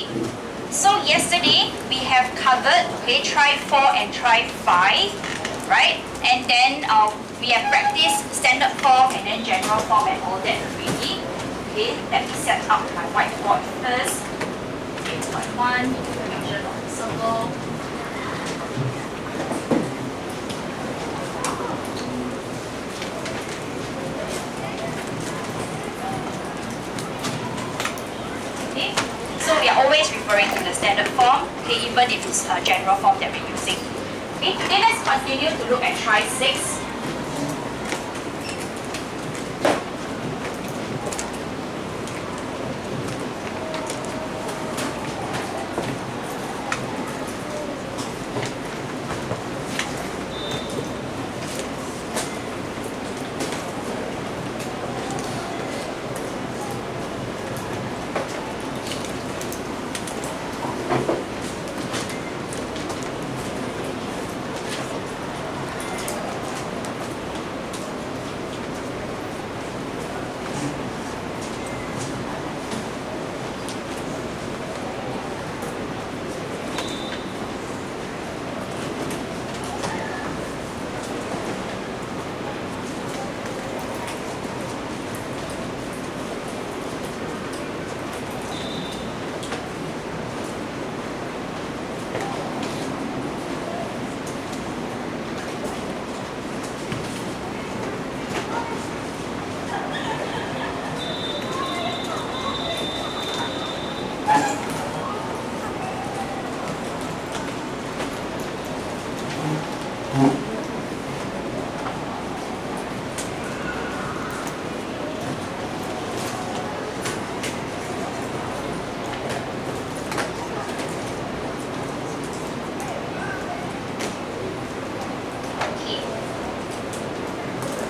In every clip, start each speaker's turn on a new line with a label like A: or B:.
A: Okay, so yesterday we have covered, okay, try 4 and try 5, right? And then we have practiced standard form and then general form and all that already. Okay, let me set up my whiteboard first. Okay, point 1, dimension of the circle. So we are always referring to the standard form, okay, even if it's a general form that we're using. Okay, today let's continue to look at try 6.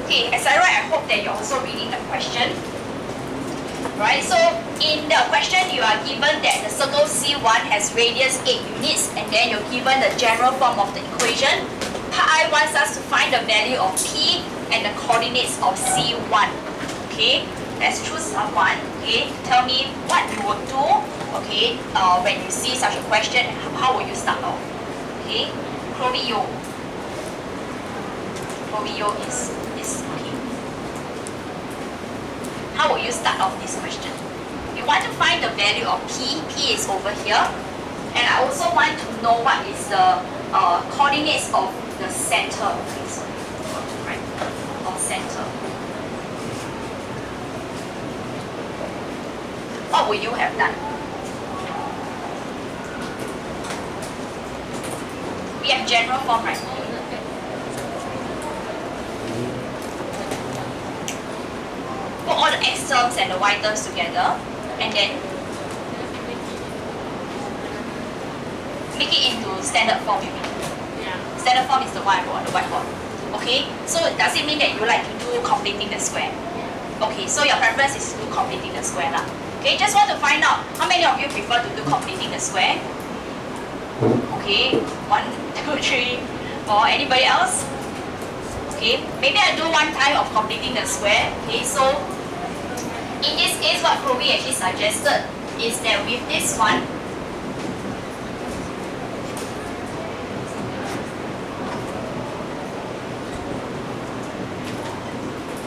A: Okay, as I write, I hope that you're also reading the question. Right, so in the question you are given that the circle C1 has radius 8 units and then you're given the general form of the equation. Part I wants us to find the value of P and the coordinates of C1. Okay, let's choose someone. Okay, tell me what you would do, okay, when you see such a question, how will you start off? Okay, Chloe Yo. Chloe Yo is okay. How will you start off this question? You want to find the value of P. P is over here. And I also want to know what is the coordinates of the center. Okay, so right, of center. What would you have done? We have general form, right? Put all the x terms and the y terms together and then make it into standard form, you mean? Yeah. Standard form is the one I wrote on the whiteboard. Okay, so does it mean that you like to do completing the square? Okay, so your preference is to do completing the square lah. Okay, just want to find out how many of you prefer to do completing the square? Okay, 1, 2, 3, 4. Anybody else? Okay, maybe I do one time of completing the square. Okay, so in this case, what Chloe actually suggested is that with this one,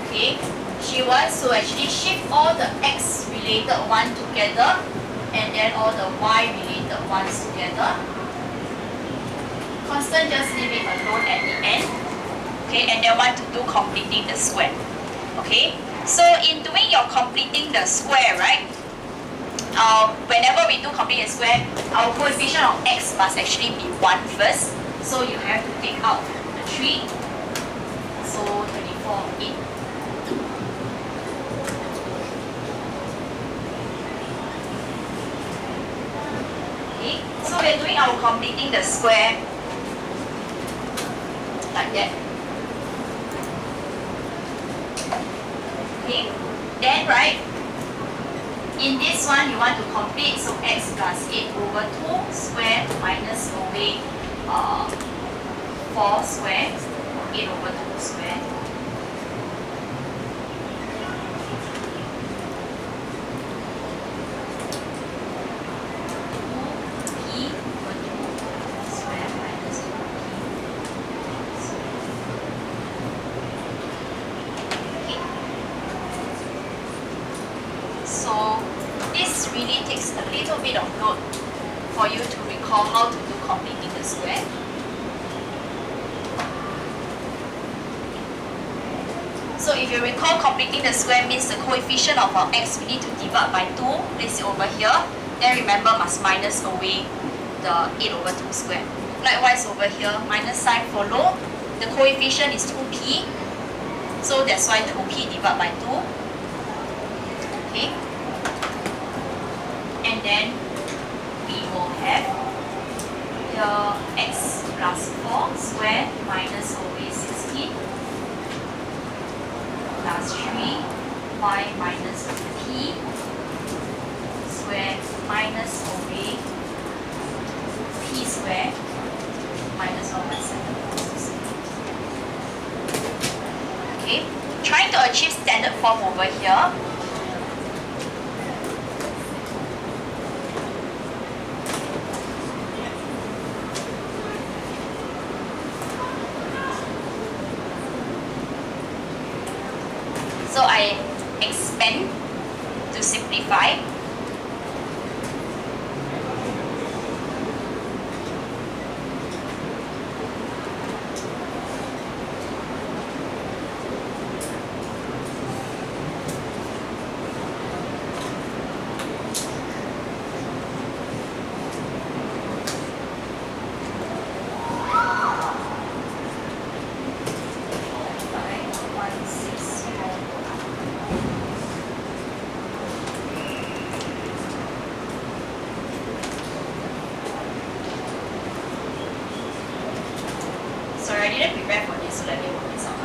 A: okay, she wants to actually shift all the x related one together and then all the y related ones together. Constant, just leave it alone at the end. Okay, and then want to do completing the square. Okay, so in doing your completing the square, right? Whenever we do complete the square, our coefficient of x must actually be 1 first. So you have to take out the 3. So 24, 8. Okay, so we're doing our completing the square like that. Okay, then right, in this one you want to complete, so x plus 8 over 2 square minus away 4 square, 8 over 2 square. really takes a little bit of load for you to recall how to do completing the square. So if you recall, completing the square means the coefficient of our x we need to divide by 2, place it over here. Then remember, must minus away the 8 over 2 square. Likewise over here, minus sign follow. The coefficient is 2p. So that's why 2p divided by 2. Okay. And then we will have the x plus 4 square minus away 16 plus 3y minus p square minus away p square minus 1 by 7. Okay, trying to achieve standard form over here. So I expand to simplify. Sorry, I didn't prepare for this, so let me work this out.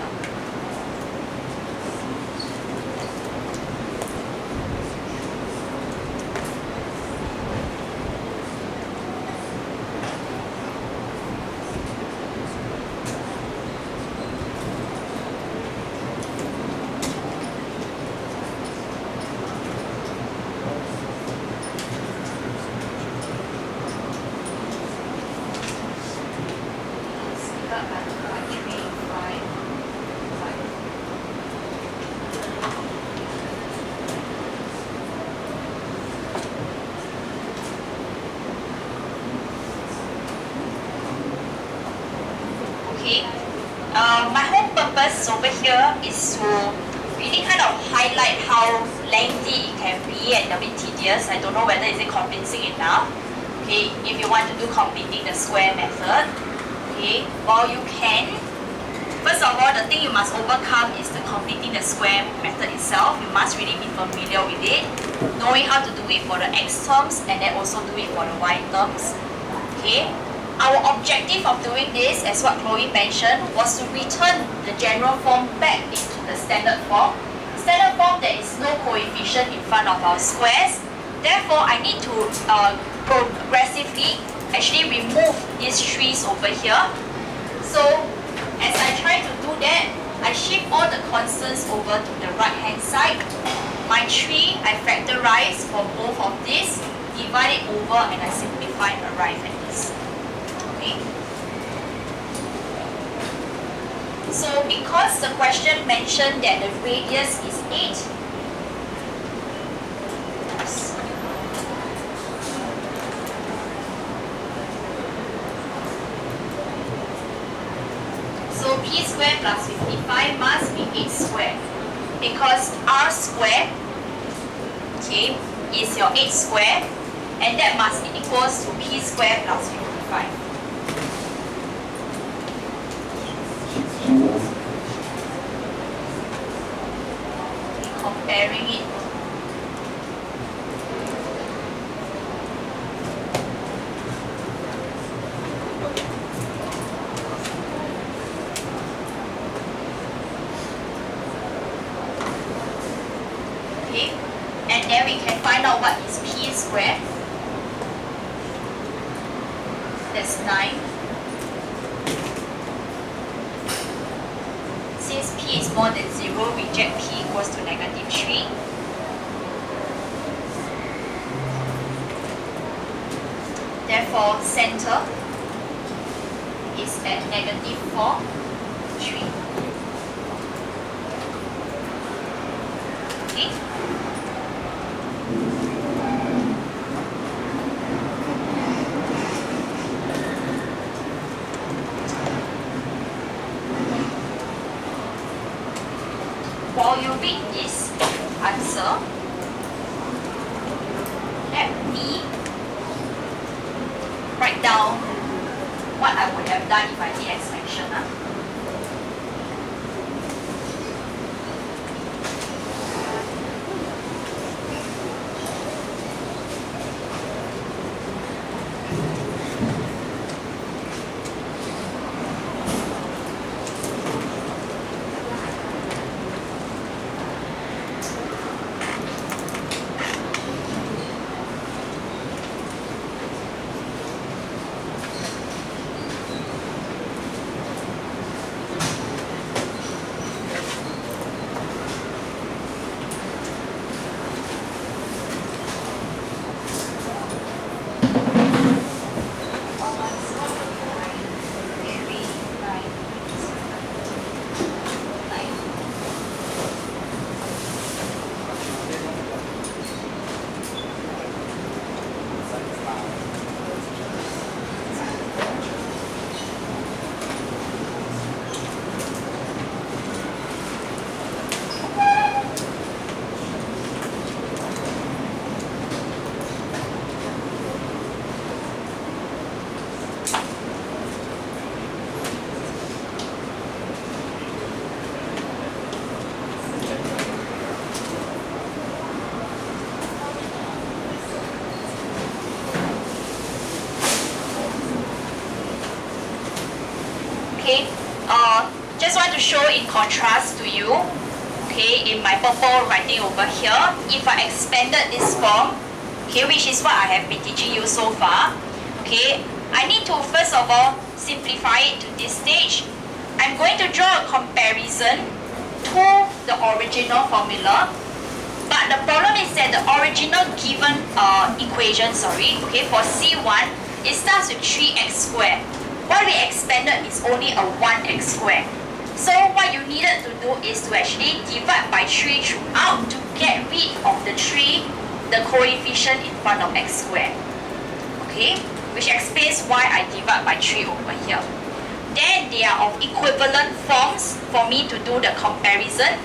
A: Okay, my whole purpose over here is to really kind of highlight how lengthy it can be and a bit tedious. I don't know whether is it convincing enough. Okay, if you want to do completing the square method, okay, while you can, first of all, the thing you must overcome is the completing the square method itself. You must really be familiar with it, knowing how to do it for the x terms and then also do it for the y terms. Okay. Our objective of doing this, as what Chloe mentioned, was to return the general form back into the standard form. Standard form, there is no coefficient in front of our squares. Therefore, I need to progressively actually remove these trees over here. So, as I try to do that, I shift all the constants over to the right hand side. My tree, I factorize for both of these, divide it over, and I simplify and arrive at this. Okay. So because the question mentioned that the radius is 8, so p squared plus 55 must be 8 squared, because r squared, okay, is your 8 squared, and that must be equals to p squared plus 55. Comparing it. Okay, and then we can find out what is p squared. That's 9. Since p is more than 0, reject p equals to -3. Therefore, center is at -4, 3. Okay. write down what I would have done if I did expansion. Okay, just want to show in contrast to you, okay, in my purple writing over here, if I expanded this form, okay, which is what I have been teaching you so far, okay, I need to first of all simplify it to this stage. I'm going to draw a comparison to the original formula, but the problem is that the original given equation, okay, for C1, it starts with 3x squared. What we expanded is only a 1x squared. So what you needed to do is to actually divide by 3 throughout to get rid of the 3, the coefficient in front of x squared. Okay, which explains why I divide by 3 over here. Then they are of equivalent forms for me to do the comparison.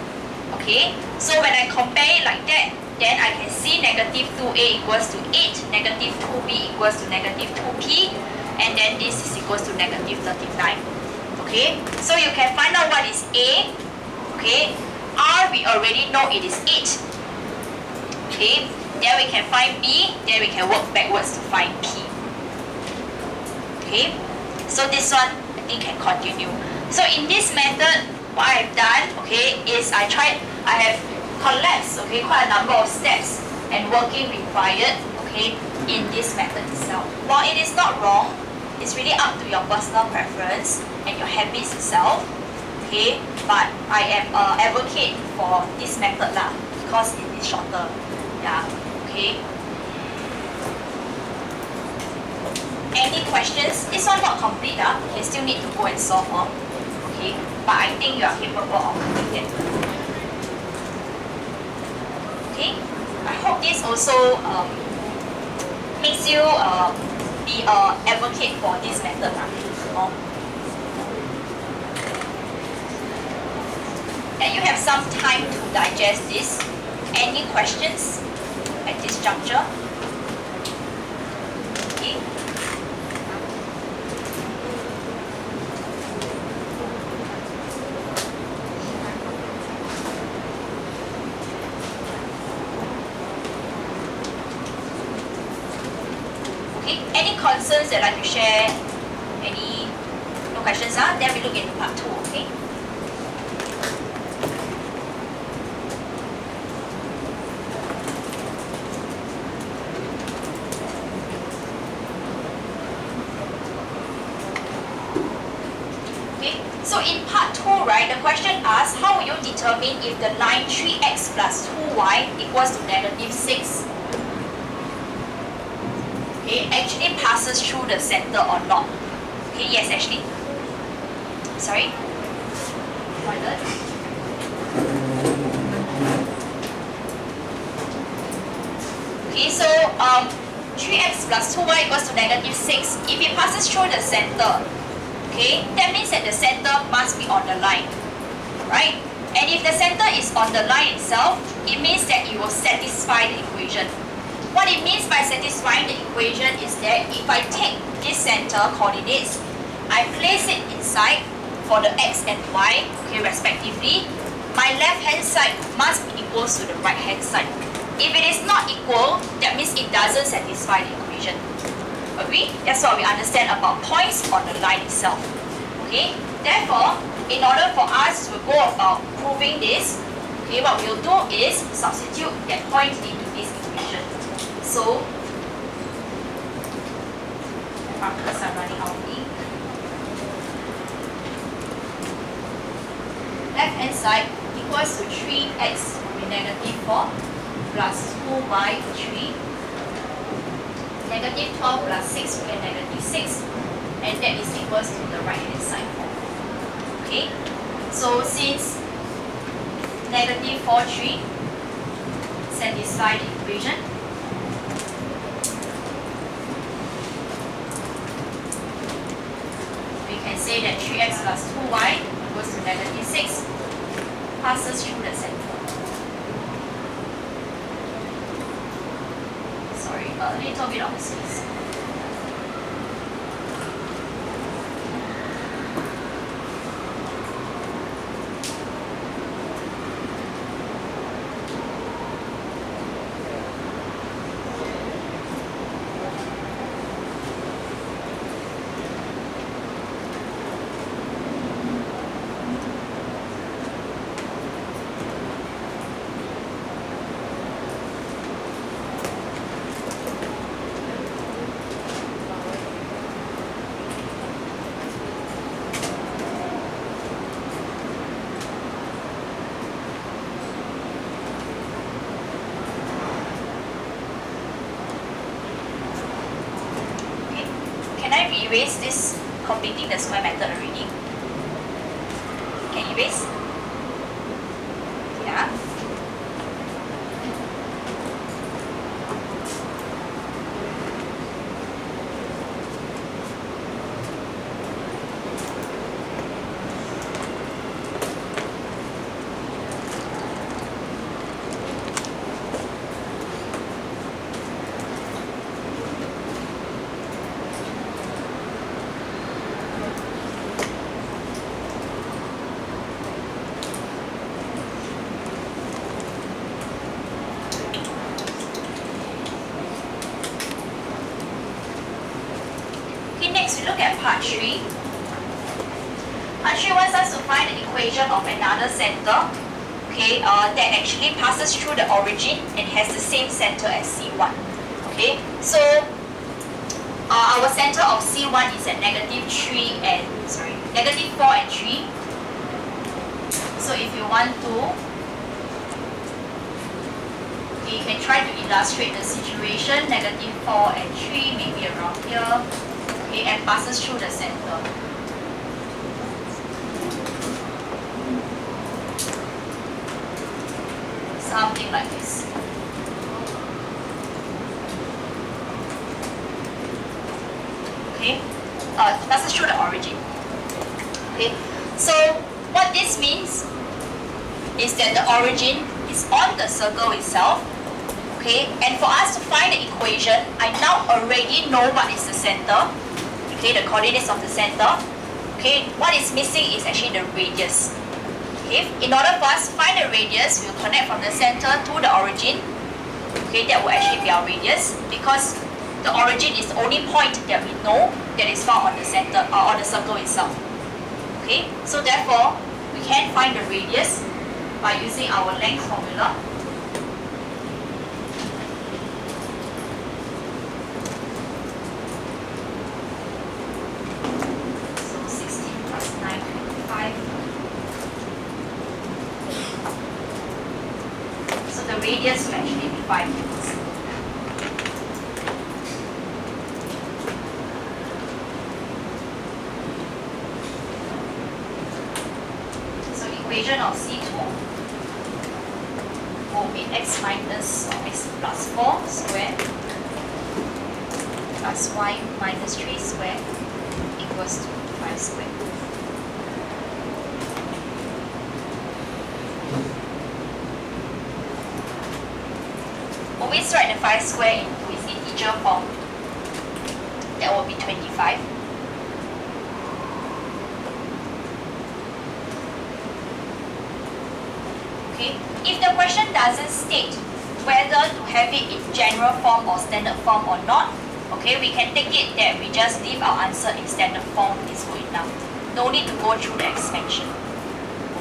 A: Okay, so when I compare it like that, then I can see negative 2a equals to 8, negative 2b equals to negative 2p, and then this is equals to negative 39. Okay, so you can find out what is A. Okay, R we already know it is 8. Okay, then we can find B, then we can work backwards to find P. Okay, so this one I think can continue. So in this method, what I've done, okay, is I have collapsed, okay, quite a number of steps and working required, okay, in this method itself. While it is not wrong, it's really up to your personal preference and your habits itself, okay, but I am an advocate for this method lah, because it is shorter, yeah, okay. Any questions? This one not complete, you still need to go and solve on, okay, but I think you are capable of doing it. Okay, I hope this also makes you be an advocate for this method. And you have some time to digest this. Any questions at this juncture? Okay. Any concerns that I'd like to share? No questions? Then we look into part 2, okay? Okay, so in part 2, right, the question asks, how will you determine if the line 3x plus 2y equals to negative 6? Okay, actually passes through the center or not. Okay, yes, actually. Sorry? Toilet? Okay, so 3x plus 2y equals to negative 6. If it passes through the center, okay, that means that the center must be on the line, right? And if the center is on the line itself, it means that it will satisfy the equation. what it means by satisfying the equation is that if I take this center coordinates, I place it inside for the x and y, okay, respectively, my left hand side must be equal to the right hand side. If it is not equal, that means it doesn't satisfy the equation. Agree? That's what we understand about points on the line itself. Okay? Therefore, in order for us to go about proving this, okay, what we'll do is substitute that point into this equation. So, markers are running out of ink. Left hand side equals to 3x with negative 4 plus 2y 3, negative 12 plus 6 will get negative 6, and that is equals to the right hand side. Okay, so since negative 4, 3 satisfy the equation, we can say that 3x plus 2y equals to negative 6 passes through the center. Sorry, a little bit of a space. Can I erase this completing the square method already? Can erase? Yeah. Next, we look at part 3. Part 3 wants us to find the equation of another center, okay, that actually passes through the origin and has the same center as C1. Okay, so our center of C1 is at negative 4 and 3. So if you want to, okay, you can try to illustrate the situation. Negative 4 and 3, maybe around here. Okay, and passes through the center. Something like this. Okay, passes through the origin. Okay, so what this means is that the origin is on the circle itself. Okay, and for us to find the equation, I now already know what is the center. Okay, the coordinates of the center. Okay, what is missing is actually the radius. Okay, in order for us to find the radius, we'll connect from the center to the origin. Okay, that will actually be our radius because the origin is the only point that we know that is found on the center or on the circle itself. Okay, so therefore we can find the radius by using our length formula. Radius will actually be 5 units. So equation of C2 will be x minus x plus 4 squared plus y minus 3 squared equals to 5 squared. always write the 5 square into its integer form. That will be 25. Okay. If the question doesn't state whether to have it in general form or standard form or not, okay, we can take it that we just leave our answer in standard form is good enough. No need to go through the expansion.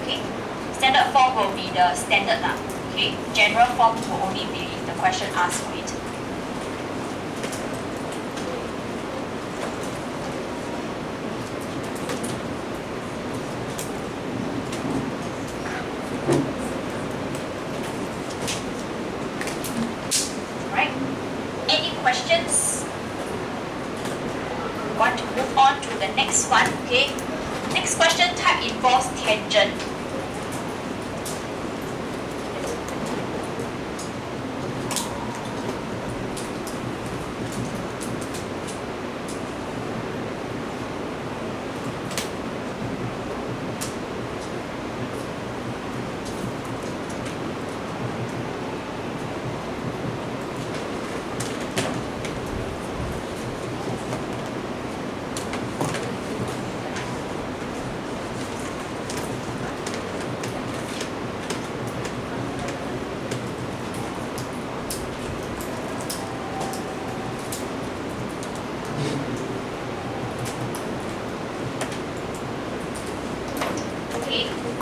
A: Okay. Standard form will be the standard lah. Okay. General form will only be if the question asks for it. Right? Any questions? We want to move on to the next one. Okay. Next question type involves tangent.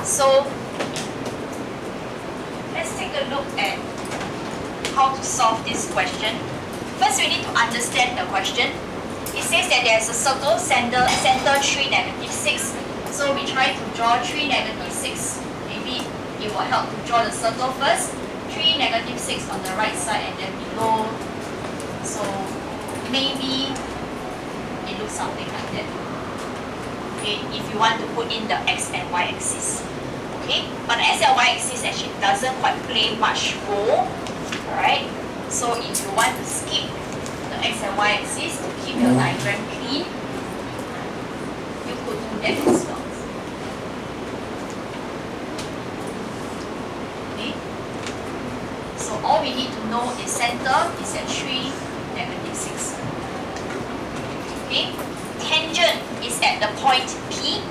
A: So let's take a look at how to solve this question. First, we need to understand the question. It says that there's a circle, center 3, -6. So we try to draw 3, -6. Maybe it will help to draw the circle first. 3, -6 on the right side and then below. So maybe it looks something like that. Okay, if you want to put in the x and y axis. Okay, but the x and y axis actually doesn't quite play much role. Alright, so if you want to skip the x and y axis to keep your diagram clean, you could do that as well. Okay, so all we need to know is center is at 3, -6. Okay, tangent is at the point P.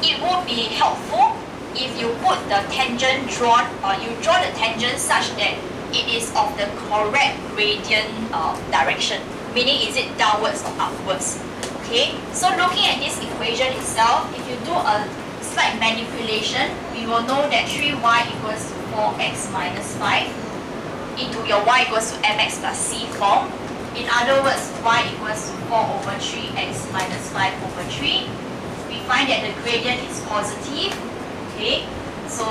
A: It would be helpful if you put the tangent drawn, or you draw the tangent such that it is of the correct gradient direction, meaning is it downwards or upwards. Okay, so looking at this equation itself, if you do a slight manipulation, we will know that 3y equals to 4x minus 5 into your y equals to mx plus c form. In other words, y equals to 4 over 3x minus 5 over 3. We find that the gradient is positive. Okay, so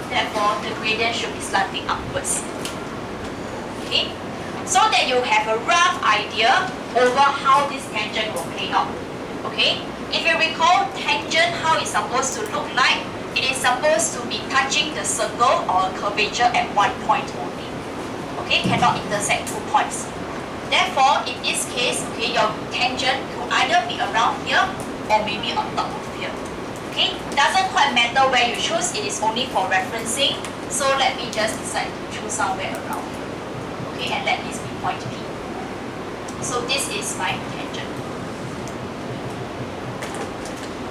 A: therefore the gradient should be slanting upwards. Okay, so that you have a rough idea over how this tangent will play out. Okay, if you recall tangent, how it's supposed to look like, it is supposed to be touching the circle or curvature at one point only. Okay, cannot intersect 2 points. Therefore, in this case, okay, your tangent could either be around here or maybe on top of here. Okay, doesn't quite matter where you choose, it is only for referencing. So let me just decide to choose somewhere around here. Okay, and let this be point P. So this is my tangent.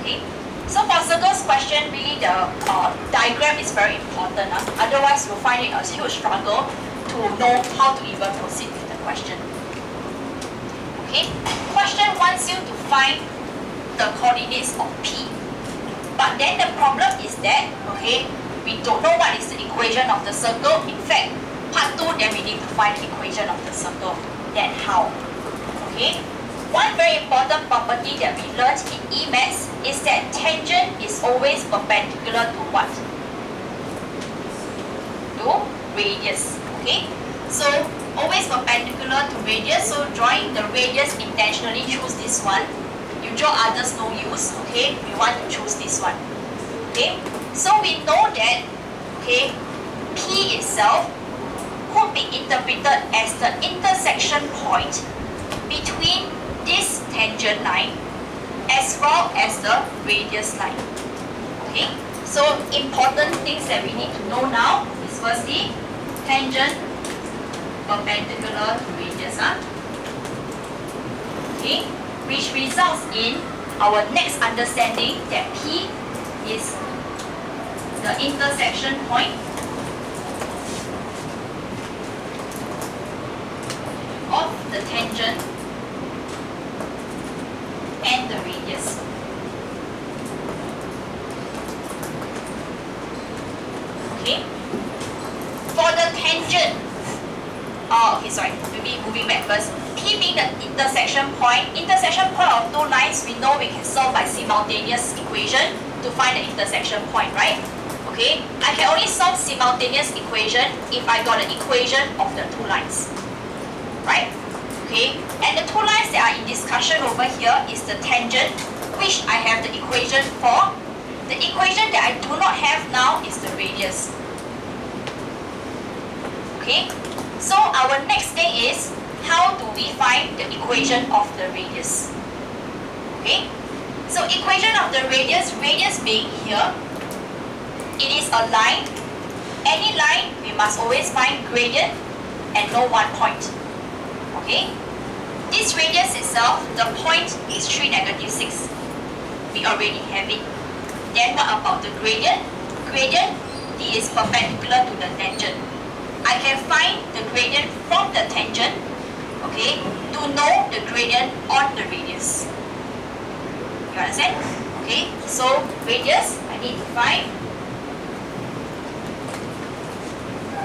A: Okay, so for circles question, really the diagram is very important. Otherwise, you'll find it a huge struggle to know how to even proceed with the question. Okay, question wants you to find the coordinates of P. But then the problem is that, okay, we don't know what is the equation of the circle. In fact, part 2, then we need to find the equation of the circle. Then how? Okay, one very important property that we learned in E-maths is that tangent is always perpendicular to what? To radius. Okay, so always perpendicular to radius. So drawing the radius, intentionally choose this one. You draw others, no use. Okay, we want to choose this one. Okay, so we know that, okay, P itself could be interpreted as the intersection point between this tangent line as well as the radius line. Okay, so important things that we need to know now is firstly, tangent perpendicular to radius. Okay, which results in our next understanding that P is the intersection point of the tangent and the radius. Okay, for the tangent, maybe moving back first. P being the intersection point of two lines, we know we can solve by simultaneous equation to find the intersection point, right? Okay, I can only solve simultaneous equation if I got the equation of the two lines, right? Okay, and the two lines that are in discussion over here is the tangent, which I have the equation for. The equation that I do not have now is the radius. Okay, so our next thing is, how do we find the equation of the radius? Okay, so equation of the radius being here, it is a line. Any line, we must always find gradient and know one point. Okay, this radius itself, the point is 3, -6. We already have it. Then what about the gradient? Gradient, it is perpendicular to the tangent. I can find the gradient from the tangent, okay, to know the gradient on the radius. You understand? Okay, so radius, I need to find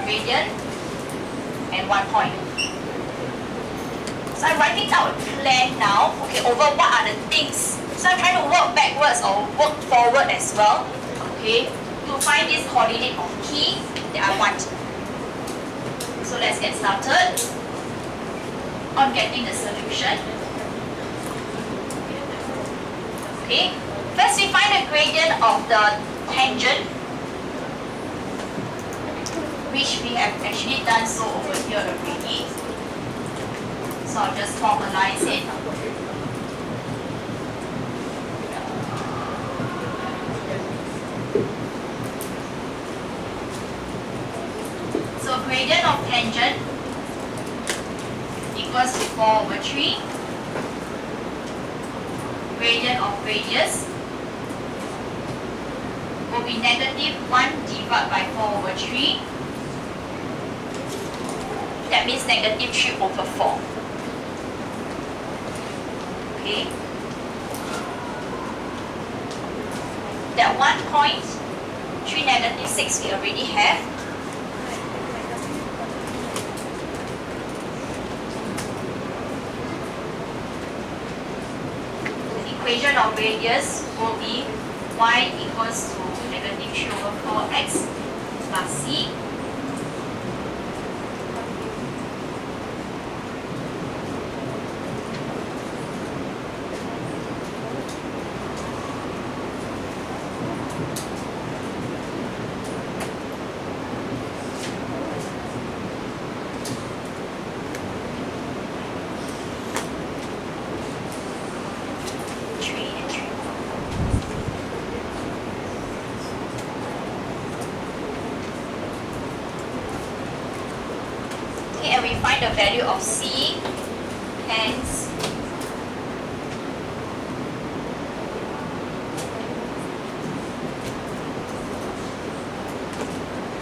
A: gradient and one point. So I'm writing down a plan now, okay, over what are the things. So I'm trying to work backwards or work forward as well, okay, to find this coordinate of P that I want. So let's get started on getting the solution. Okay, first we find the gradient of the tangent, which we have actually done so over here already. So I'll just formalize it. So gradient of tangent equals to 4/3. Gradient of radius will be -1 divided by 4/3. That means -3/4. Okay. That one point, 3 -6 we already have. Equation of radius will be y equals to -3/4x plus c. And we find the value of c, hence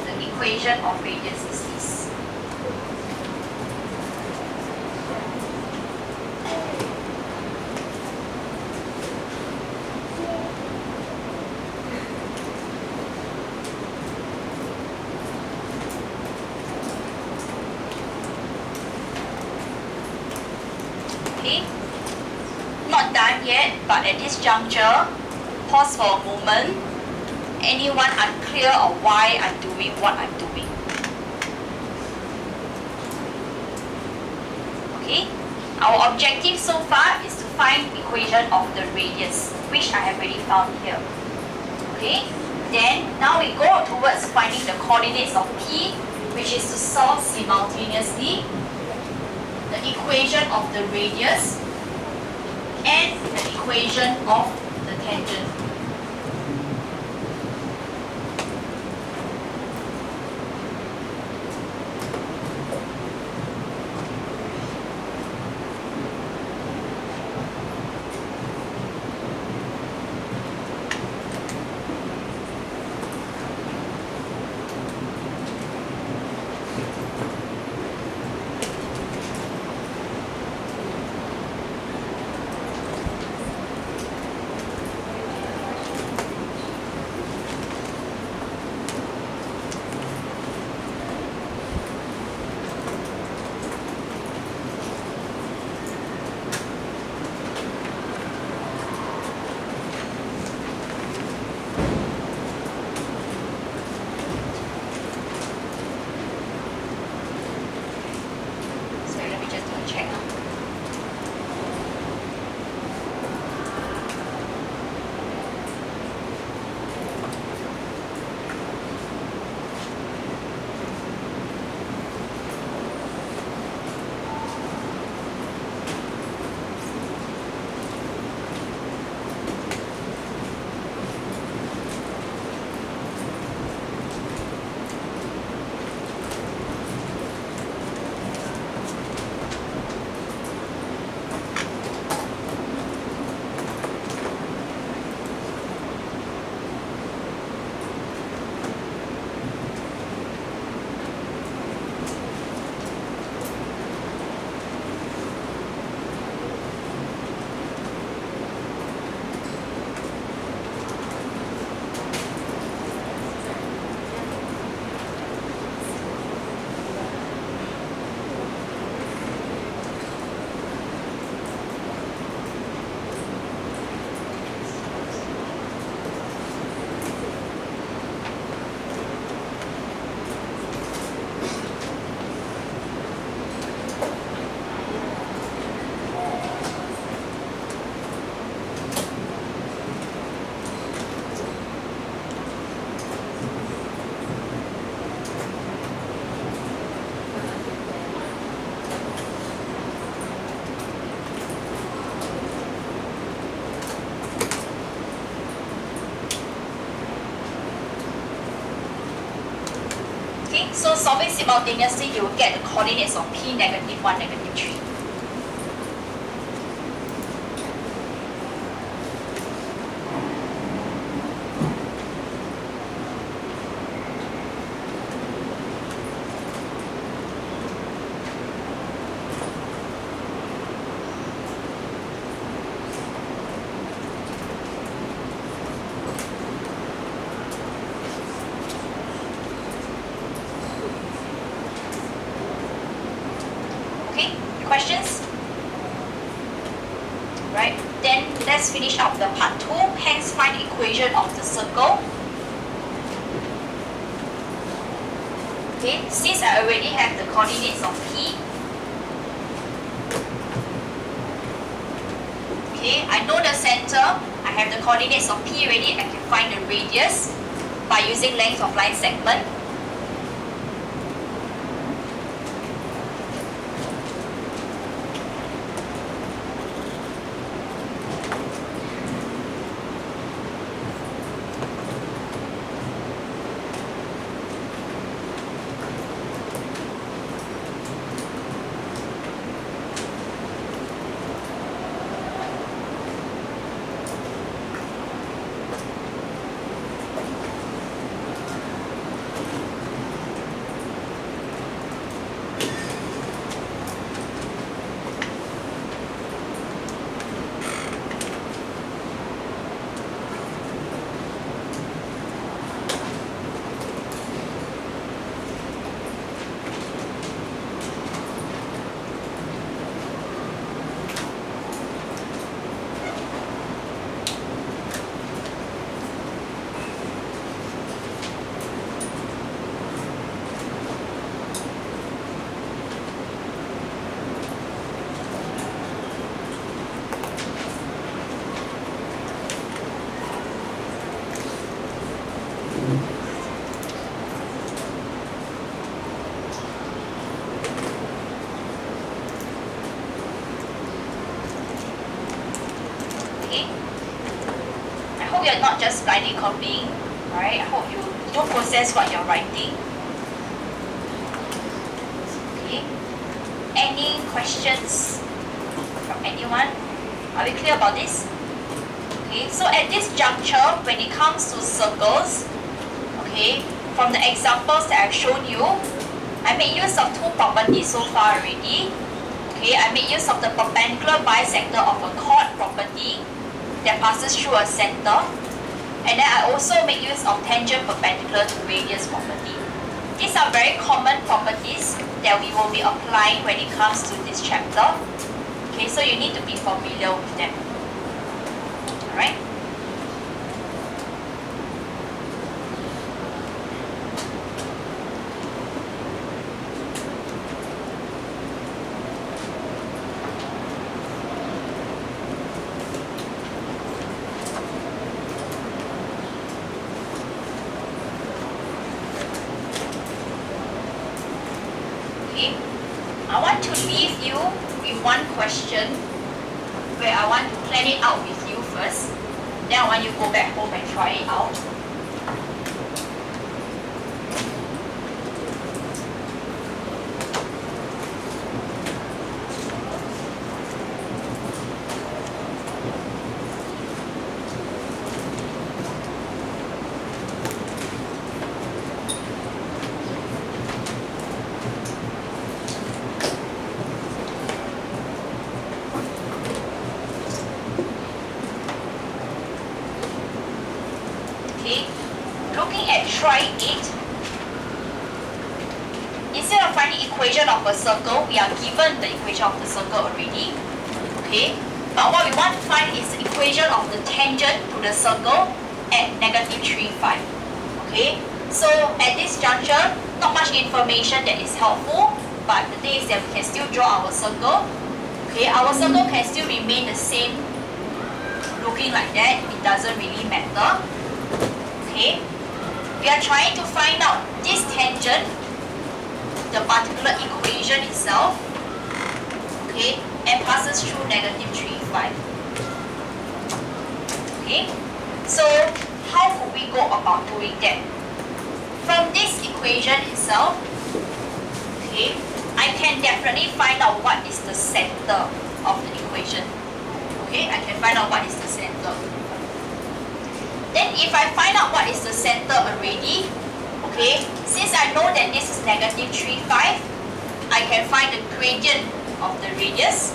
A: the equation of radius is this. Not done yet, but at this juncture, pause for a moment. Anyone unclear of why I'm doing what I'm doing? Okay, our objective so far is to find equation of the radius, which I have already found here. Okay, then now we go towards finding the coordinates of P, which is to solve simultaneously the equation of the radius and the equation of the tangent. solving simultaneously, you will get the coordinates of P, -1, -3. Questions? Right, then let's finish up the part 2. Hence, find the equation of the circle. Okay, since I already have the coordinates of P, okay, I know the center, I have the coordinates of P already, I can find the radius by using length of line segment. You're not just blindly copying, right? I hope you do process what you're writing. Okay. Any questions from anyone? Are we clear about this? Okay, so at this juncture, when it comes to circles, okay, from the examples that I've shown you, I made use of two properties so far already. Okay, I made use of the perpendicular bisector of a chord property that passes through a center, and then I also make use of tangent perpendicular to radius property. These are very common properties that we will be applying when it comes to this chapter. Okay, so you need to be familiar with them. Alright? I want to leave you with one question where I want to plan it out with you first. Then I want you to go back home and try it out. Looking at try 8, instead of finding equation of a circle, we are given the equation of the circle already. Okay, but what we want to find is the equation of the tangent to the circle at -3, 5. Okay, so at this juncture, not much information that is helpful, but the thing is that we can still draw our circle. Okay, our circle can still remain the same, looking like that. It doesn't really matter. Okay, we are trying to find out this tangent, the particular equation itself, okay, and passes through -3, 5. Okay, so how would we go about doing that? From this equation itself, okay, I can definitely find out what is the center of the equation. Okay, I can find out what is the center. Then if I find out what is the center already, okay, since I know that this is negative 3, 5, I can find the gradient of the radius.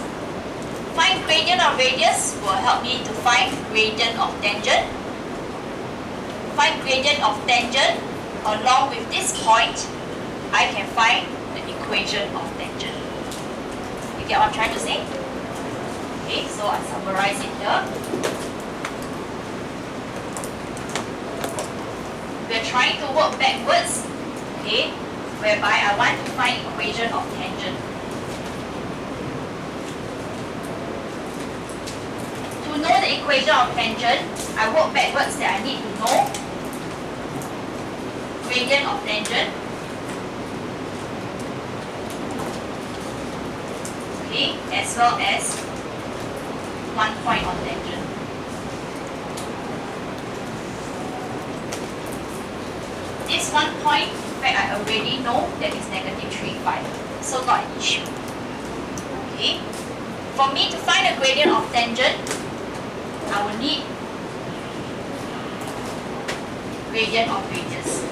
A: Find gradient of radius will help me to find gradient of tangent. Find gradient of tangent along with this point, I can find the equation of tangent. You get what I'm trying to say? Okay, so I summarize it here. We're trying to work backwards, okay, whereby I want to find equation of tangent. To know the equation of tangent, I work backwards that I need to know gradient of tangent. Okay, as well as one point of tangent. This one point, in fact, I already know that is negative 3, 5. So not an issue. Okay. For me to find the gradient of tangent, I will need gradient of radius.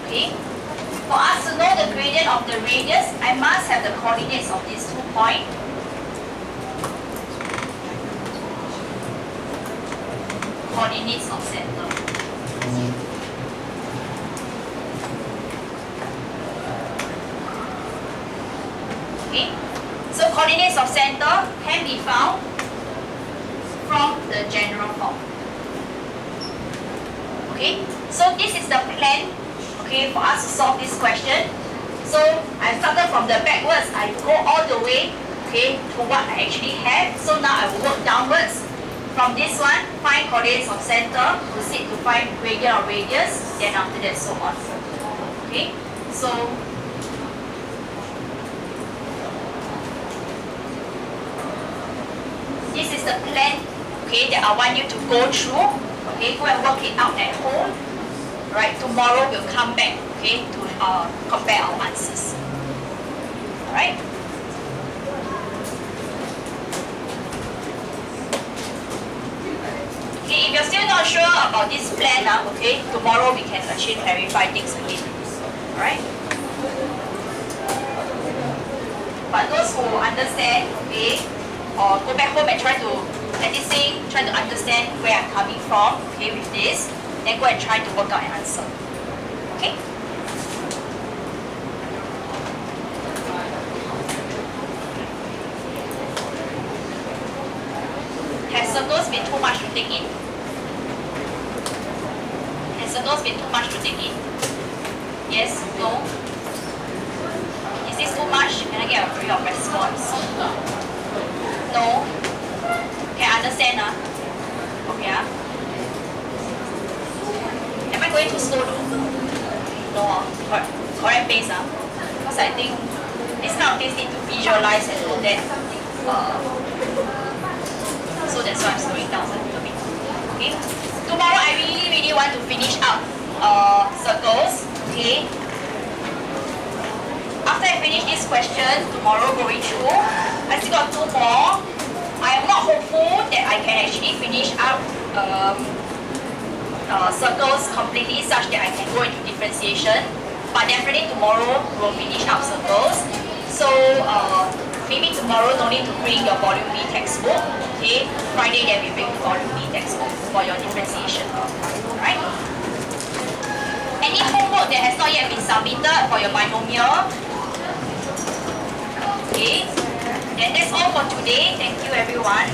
A: Okay. For us to know the gradient of the radius, I must have the coordinates of these 2 points. Coordinates of center. Okay, so coordinates of center can be found from the general form. Okay, so this is the plan, okay, for us to solve this question. So I started from the backwards, I go all the way, okay, to what I actually have. So now I will work downwards. From this one, find coordinates of center, proceed to find gradient of radius, then after that so on. Okay, so this is the plan, okay, that I want you to go through. Okay, go and work it out at home. Right, tomorrow we'll come back, okay, to compare our answers. Alright. Okay, if you're still not sure about this plan, okay, tomorrow we can actually clarify things again. Alright? But those who understand, okay, or go back home and try to try to understand where I'm coming from, okay, with this, then go and try to work out an answer. Okay? Has circles been too much to take in? Has circles been too much to take in? Yes? No? Is this too much? Can I get a free of response? No? Can I understand? Okay. Am I going too slow though? No. Correct pace. Because I think this kind of things need to visualize and know that. So that's why I'm slowing down a little bit. Okay. Tomorrow I really want to finish up circles. Okay. After I finish this question, tomorrow going through, I still got 2 more. I am not hopeful that I can actually finish up circles completely such that I can go into differentiation. But definitely tomorrow we'll finish up circles. So maybe tomorrow no need to bring your volume B textbook. Okay, Friday then we bring the volume B textbook for your differentiation. Alright? Any homework that has not yet been submitted for your binomial? Okay, then that's all for today. Thank you everyone.